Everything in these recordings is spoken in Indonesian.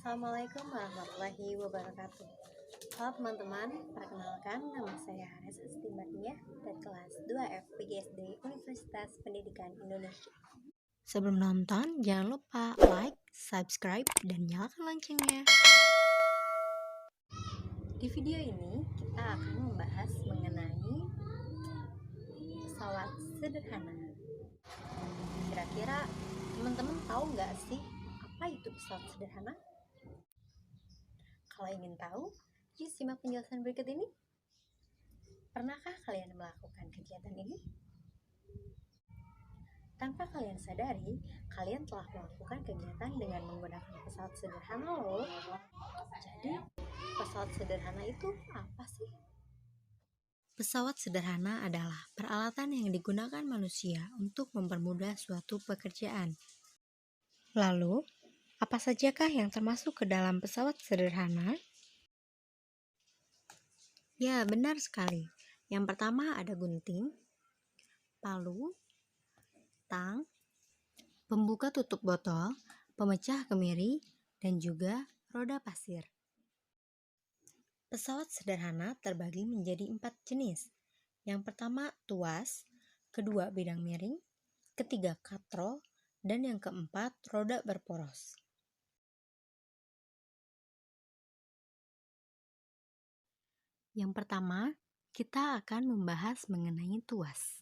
Assalamualaikum warahmatullahi wabarakatuh. Halo teman-teman, perkenalkan nama saya Reza Stimbania dari kelas 2F PGSD Universitas Pendidikan Indonesia. Sebelum nonton, jangan lupa like, subscribe, dan nyalakan loncengnya. Di video ini, kita akan membahas mengenai pesawat sederhana. Kira-kira teman-teman tahu nggak sih apa itu pesawat sederhana? Kalau ingin tahu, yuk simak penjelasan berikut ini. Pernahkah kalian melakukan kegiatan ini? Tanpa kalian sadari, kalian telah melakukan kegiatan dengan menggunakan pesawat sederhana loh. Jadi, pesawat sederhana itu apa sih? Pesawat sederhana adalah peralatan yang digunakan manusia untuk mempermudah suatu pekerjaan. Lalu, apa sajakah yang termasuk ke dalam pesawat sederhana? Ya, benar sekali. Yang pertama ada gunting, palu, tang, pembuka tutup botol, pemecah kemiri, dan juga roda pasir. Pesawat sederhana terbagi menjadi 4 jenis. Yang pertama tuas, kedua bidang miring, ketiga katrol, dan yang keempat roda berporos. Yang pertama, kita akan membahas mengenai tuas.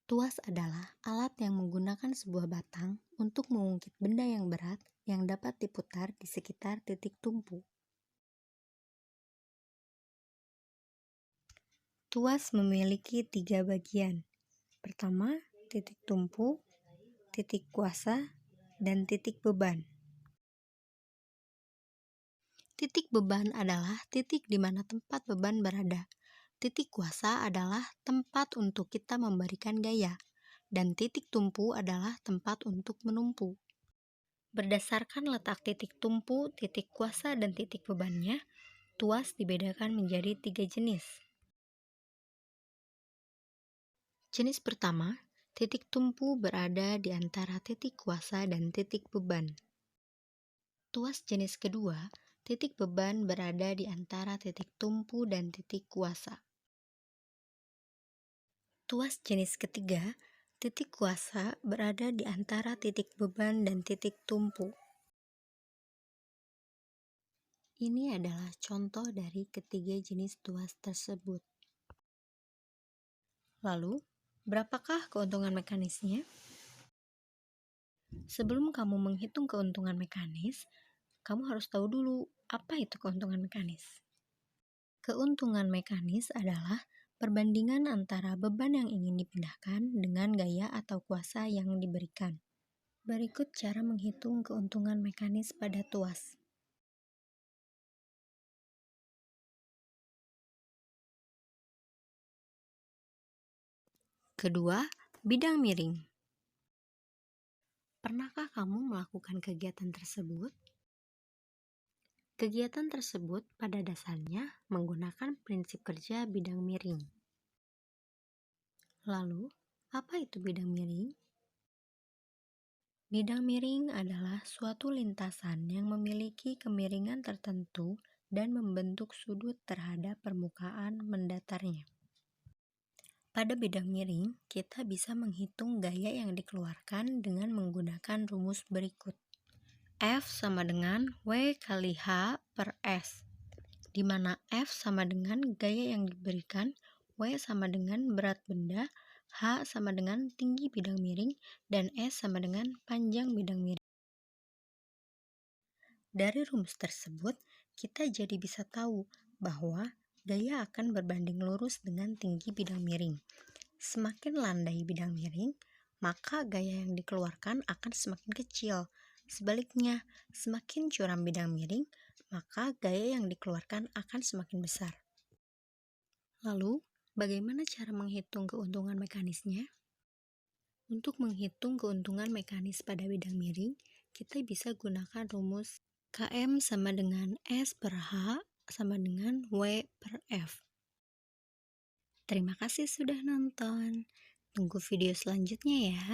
Tuas adalah alat yang menggunakan sebuah batang untuk mengungkit benda yang berat yang dapat diputar di sekitar titik tumpu. Tuas memiliki 3 bagian. Pertama, titik tumpu, titik kuasa, dan titik beban. Titik beban adalah titik di mana tempat beban berada. Titik kuasa adalah tempat untuk kita memberikan gaya, dan titik tumpu adalah tempat untuk menumpu. Berdasarkan letak titik tumpu, titik kuasa, dan titik bebannya, tuas dibedakan menjadi 3 jenis. Jenis pertama, titik tumpu berada di antara titik kuasa dan titik beban. Tuas jenis kedua, titik beban berada di antara titik tumpu dan titik kuasa. Tuas jenis ketiga, titik kuasa berada di antara titik beban dan titik tumpu. Ini adalah contoh dari ketiga jenis tuas tersebut. Lalu, berapakah keuntungan mekanisnya? Sebelum kamu menghitung keuntungan mekanis, kamu harus tahu dulu apa itu keuntungan mekanis. Keuntungan mekanis adalah perbandingan antara beban yang ingin dipindahkan dengan gaya atau kuasa yang diberikan. Berikut cara menghitung keuntungan mekanis pada tuas. Kedua, bidang miring. Pernahkah kamu melakukan kegiatan tersebut? Kegiatan tersebut pada dasarnya menggunakan prinsip kerja bidang miring. Lalu, apa itu bidang miring? Bidang miring adalah suatu lintasan yang memiliki kemiringan tertentu dan membentuk sudut terhadap permukaan mendatarnya. Pada bidang miring, kita bisa menghitung gaya yang dikeluarkan dengan menggunakan rumus berikut. F sama dengan W kali H per S, di mana F sama dengan gaya yang diberikan, W sama dengan berat benda, H sama dengan tinggi bidang miring, dan S sama dengan panjang bidang miring. Dari rumus tersebut, kita jadi bisa tahu bahwa gaya akan berbanding lurus dengan tinggi bidang miring. Semakin landai bidang miring, maka gaya yang dikeluarkan akan semakin kecil. Sebaliknya, semakin curam bidang miring, maka gaya yang dikeluarkan akan semakin besar. Lalu, bagaimana cara menghitung keuntungan mekanisnya? Untuk menghitung keuntungan mekanis pada bidang miring, kita bisa gunakan rumus Km sama dengan S per H sama dengan W per F. Terima kasih sudah nonton. Tunggu video selanjutnya ya.